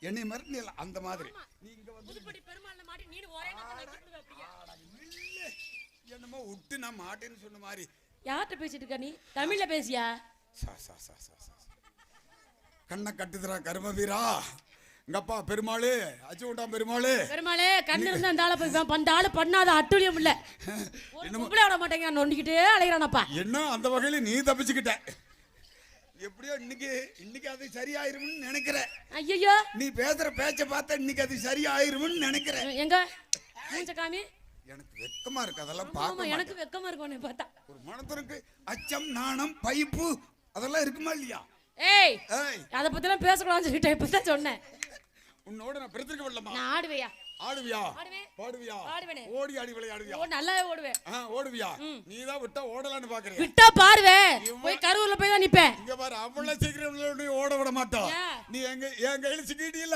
என்னை மாதிரி அந்த மாதிரி நீங்க புதுப்படி பெருமாள்ல மாட்டி நீ ஒரே என்னமோ விட்டு நான் மாட்டேன்னு சொன்ன மாதிரி. யார்கிட்ட பேசிட்டு இருக்க நீ? தமிழ்ல பேசியா? கண்ணை கட்டுதுரா கர்மவீரா. எங்க அப்பா பெருமாளு அச்சு விட்டான் பெருமாளே கண்ணு இருந்தா அந்த ஆளை போய் அந்த ஆளு பண்ணாத அட்டுழியம் இல்ல. விட மாட்டேங்க நொண்டிக்கிட்டே அலைகிறானப்பா. என்ன அந்த வகையில நீ தப்பிச்சுக்கிட்ட. எப்படியோ இன்னைக்கு அது சரியாயிரும்னு நினைக்கிறேன். ஐயோ நீ பேசுற பேச்ச பார்த்தா இன்னைக்கு அது சரியாயிரும்னு நினைக்கிறேன். எங்க மூஞ்ச காமி. எனக்கு வெக்கமா இருக்கு அதெல்லாம் பார்க்க. எனக்கு வெக்கமா இருக்கு உன்னை பார்த்தா. ஒரு மனதருக்கு அச்சம் நாணம் பைப்பு அதெல்லாம் இருக்குமா இல்லையா? ஏய் அத பத்திலாம் பேசக்கூடாதுன்னு சொல்லிட்டேன். இப்பதான் சொன்னேன். உன்னோட நான் பிரச்சனைக்கு வரலமா. நான் ஆடுவியா? பாடுவியா? ஆடுவேனே. ஓடி ஆடி விளையாடுவியா? நல்லாவே ஓடுவேன். ஓடுவியா? நீ தான் விட்டா ஓடலான்னு பாக்குறேன். விட்டா பாருவேன். போய் கருவூர்ல போய் தான் நிப்பேன். இங்க பாரு அவ்வளவு சீக்கிரம் ஓட விட மாட்டோம். நீ என் கையில சிக்கிட்டீல.